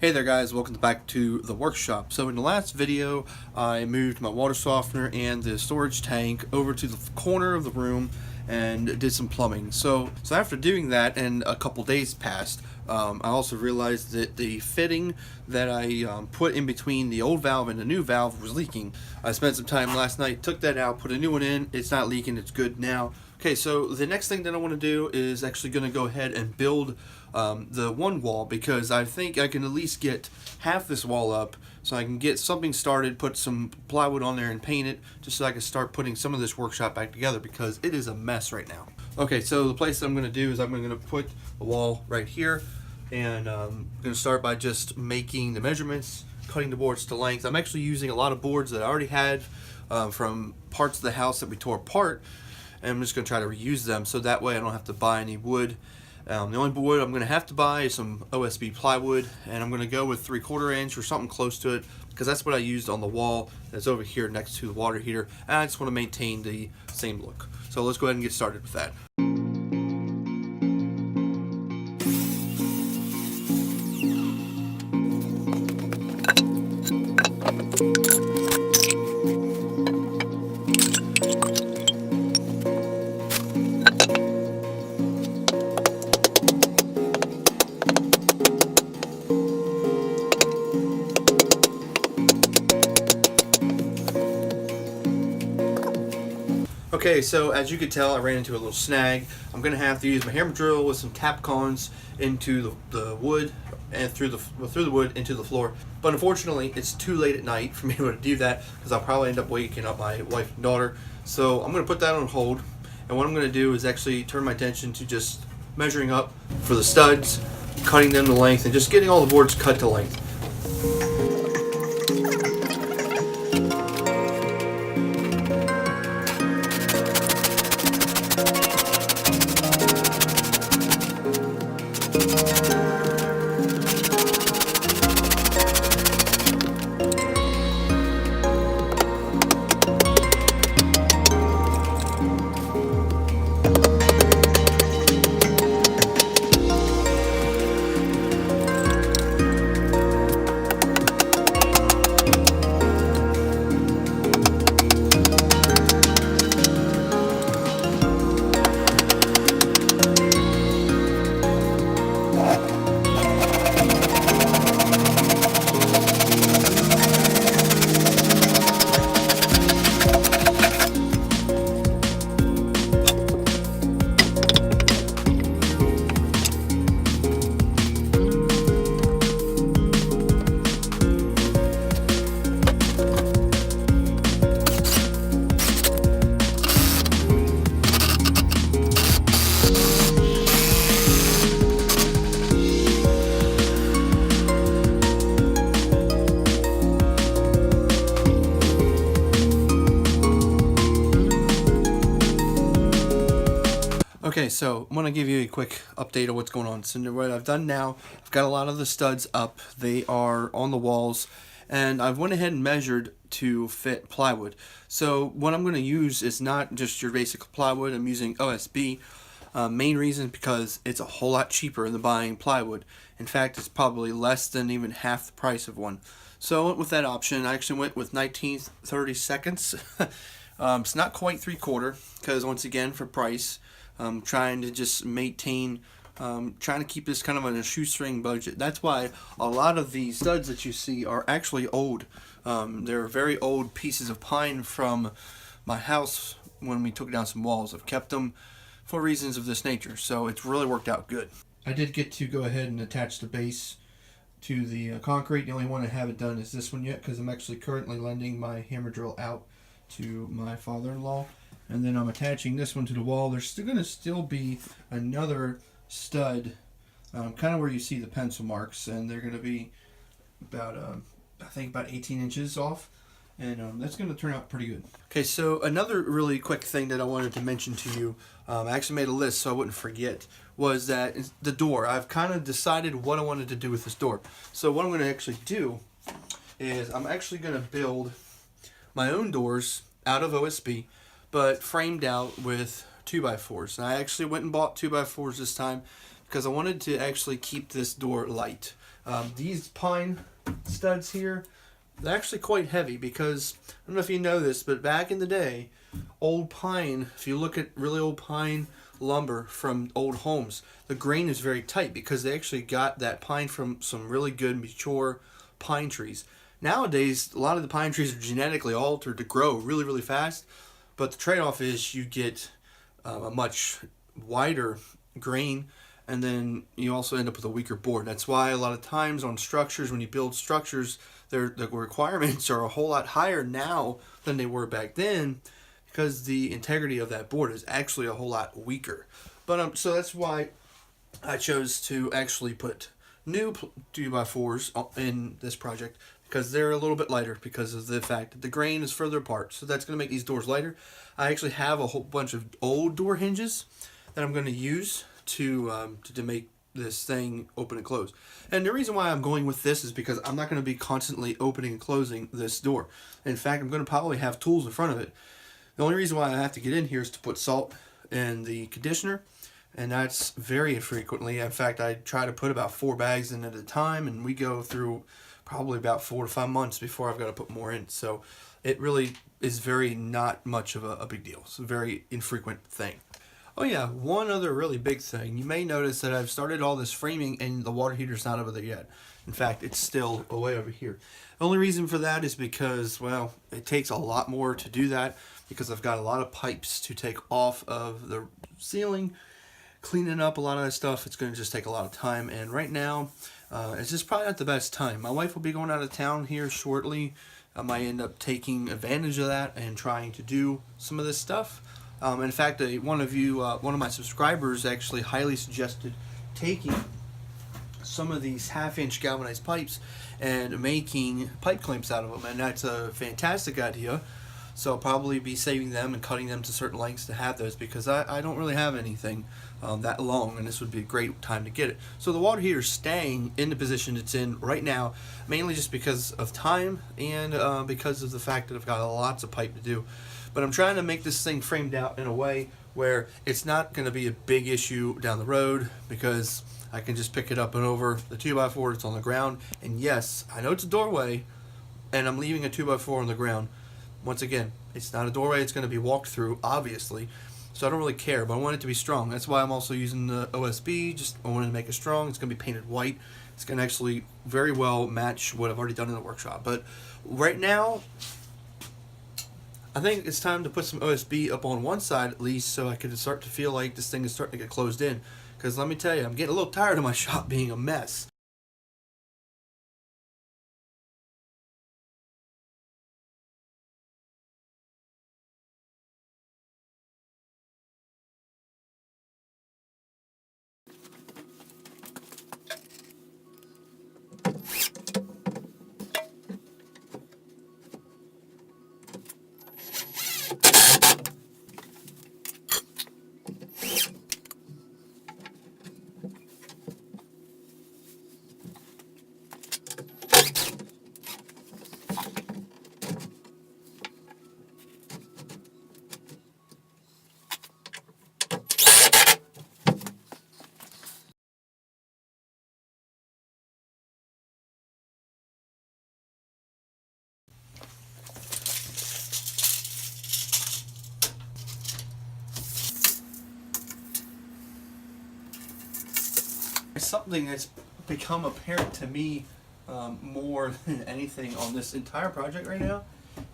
Hey there guys, welcome back to the workshop. So in the last video I moved my water softener and the storage tank over to the corner of the room and did some plumbing. So after doing that and a couple days passed, I also realized that the fitting that I put in between the old valve and the new valve was leaking. I spent some time last night, took that out, put a new one in. It's not leaking, it's good now. Okay, so the next thing that I want to do is actually going to go ahead and build the one wall, because I think I can at least get half this wall up so I can get something started, put some plywood on there and paint it, just so I can start putting some of this workshop back together because it is a mess right now. Okay, so the place that I'm going to do is I'm going to put a wall right here, and I'm going to start by just making the measurements, cutting the boards to length. I'm actually using a lot of boards that I already had from parts of the house that we tore apart, and I'm just going to try to reuse them so that way I don't have to buy any wood. The only wood I'm going to have to buy is some OSB plywood, and I'm going to go with 3/4 inch or something close to it because that's what I used on the wall that's over here next to the water heater, and I just want to maintain the same look. So let's go ahead and get started with that. Okay, so as you could tell, I ran into a little snag. I'm going to have to use my hammer drill with some tap cones into the wood and through the wood into the floor. But unfortunately, it's too late at night for me to do that because I'll probably end up waking up my wife and daughter. So I'm going to put that on hold. And what I'm going to do is actually turn my attention to just measuring up for the studs, cutting them to length, and just getting all the boards cut to length. Okay, so I want to give you a quick update of what's going on. So what I've done now, I've got a lot of the studs up. They are on the walls, and I've went ahead and measured to fit plywood. So what I'm going to use is not just your basic plywood. I'm using OSB. Main reason because it's a whole lot cheaper than buying plywood. In fact, it's probably less than even half the price of one. So I went with that option. I actually went with 19/32. It's not quite 3/4 because once again for price. Trying to just maintain, trying to keep this kind of on a shoestring budget. That's why a lot of these studs that you see are actually old. They're very old pieces of pine from my house when we took down some walls. I've kept them for reasons of this nature, so it's really worked out good. I did get to go ahead and attach the base to the concrete. The only one I haven't done is this one yet because I'm actually currently lending my hammer drill out to my father-in-law. And then I'm attaching this one to the wall. There's still going to still be another stud, kind of where you see the pencil marks, and they're going to be about, I think about 18 inches off, and that's going to turn out pretty good. Okay, so another really quick thing that I wanted to mention to you, I actually made a list so I wouldn't forget, was that the door. I've kind of decided what I wanted to do with this door. So what I'm going to actually do is I'm actually going to build my own doors out of OSB, but framed out with 2x4s. And I actually went and bought 2x4s this time because I wanted to actually keep this door light. These pine studs here, they're actually quite heavy because, I don't know if you know this, but back in the day, old pine, if you look at really old pine lumber from old homes, the grain is very tight because they actually got that pine from some really good mature pine trees. Nowadays, a lot of the pine trees are genetically altered to grow really, really fast, but the trade-off is you get a much wider grain, and then you also end up with a weaker board. That's why a lot of times on structures, when you build structures, the requirements are a whole lot higher now than they were back then, because the integrity of that board is actually a whole lot weaker. But so that's why I chose to actually put new 2x4s in this project, because they're a little bit lighter because of the fact that the grain is further apart. So that's going to make these doors lighter. I actually have a whole bunch of old door hinges that I'm going to use to make this thing open and close. And the reason why I'm going with this is because I'm not going to be constantly opening and closing this door. In fact, I'm going to probably have tools in front of it. The only reason why I have to get in here is to put salt in the conditioner, and that's very infrequently. In fact, I try to put about 4 bags in at a time, and we go through probably about 4 to 5 months before I've got to put more in. So it really is very not much of a big deal. It's a very infrequent thing. Oh yeah, one other really big thing. You may notice that I've started all this framing and the water heater's not over there yet. In fact, it's still way over here. The only reason for that is because, well, it takes a lot more to do that, because I've got a lot of pipes to take off of the ceiling, cleaning up a lot of that stuff. It's going to just take a lot of time, and right now it's just probably not the best time. My wife will be going out of town here shortly. I might end up taking advantage of that and trying to do some of this stuff. In fact, one of my subscribers actually highly suggested taking some of these half-inch galvanized pipes and making pipe clamps out of them, and that's a fantastic idea. So I'll probably be saving them and cutting them to certain lengths to have those, because I don't really have anything that long, and this would be a great time to get it. So the water heater is staying in the position it's in right now, mainly just because of time and because of the fact that I've got lots of pipe to do. But I'm trying to make this thing framed out in a way where it's not going to be a big issue down the road, because I can just pick it up and over the 2x4 that's on the ground. And yes, I know it's a doorway, and I'm leaving a 2x4 on the ground. Once again, it's not a doorway it's going to be walked through, obviously, so I don't really care, but I want it to be strong. That's why I'm also using the OSB. I wanted to make it strong. It's going to be painted white. It's going to actually very well match what I've already done in the workshop. But right now, I think it's time to put some OSB up on one side at least, so I can start to feel like this thing is starting to get closed in. Because let me tell you, I'm getting a little tired of my shop being a mess. Something that's become apparent to me more than anything on this entire project right now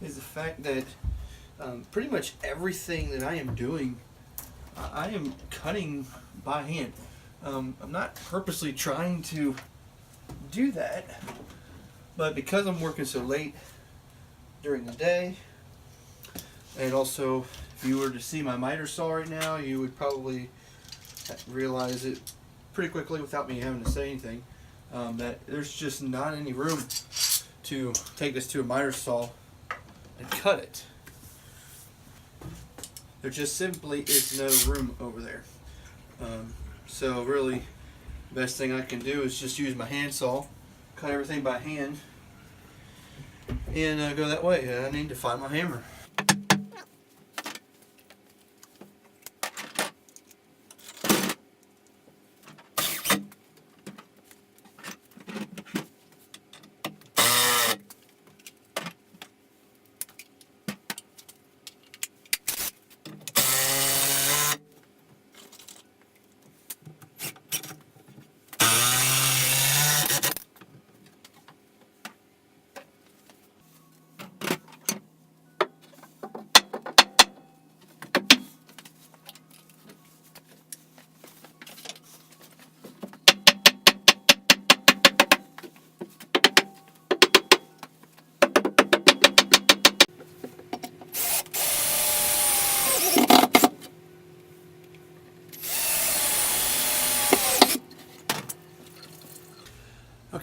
is the fact that pretty much everything that I am doing, I am cutting by hand. I'm not purposely trying to do that, but because I'm working so late during the day, and also if you were to see my miter saw right now, you would probably realize it pretty quickly without me having to say anything, that there's just not any room to take this to a miter saw and cut it. There just simply is no room over there. So really, the best thing I can do is just use my handsaw, cut everything by hand, and go that way. I need to find my hammer.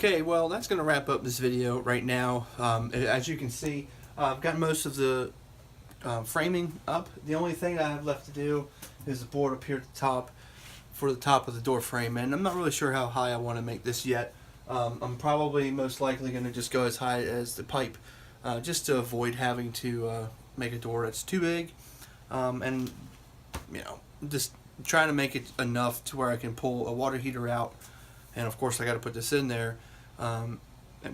Okay, well, that's going to wrap up this video right now. As you can see, I've got most of the framing up. The only thing I have left to do is the board up here at the top for the top of the door frame, and I'm not really sure how high I want to make this yet. I'm probably most likely going to just go as high as the pipe, just to avoid having to make a door that's too big, and just trying to make it enough to where I can pull a water heater out, and of course I got to put this in there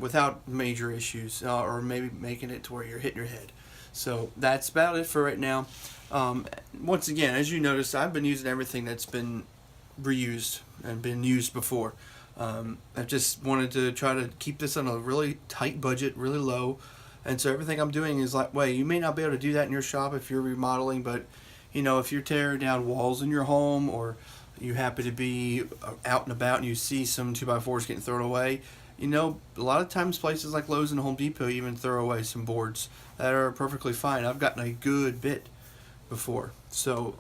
without major issues, or maybe making it to where you're hitting your head. So that's about it for right now. Once again, as you noticed, I've been using everything that's been reused and been used before. I just wanted to try to keep this on a really tight budget, really low, and so everything I'm doing is like, well, you may not be able to do that in your shop if you're remodeling, but if you're tearing down walls in your home, or you happen to be out and about and you see some 2x4s getting thrown away, a lot of times places like Lowe's and Home Depot even throw away some boards that are perfectly fine. I've gotten a good bit before. So,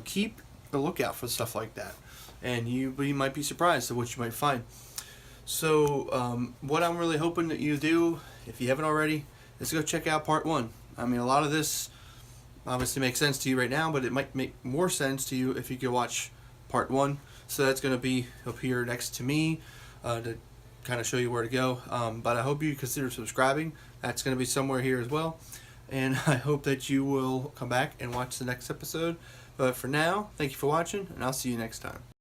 keep a lookout for stuff like that. And you might be surprised at what you might find. So, what I'm really hoping that you do, if you haven't already, is go check out part 1. I mean, a lot of this obviously makes sense to you right now, but it might make more sense to you if you could watch part 1. So that's going to be up here next to me to kind of show you where to go. But I hope you consider subscribing. That's going to be somewhere here as well. And I hope that you will come back and watch the next episode. But for now, thank you for watching, and I'll see you next time.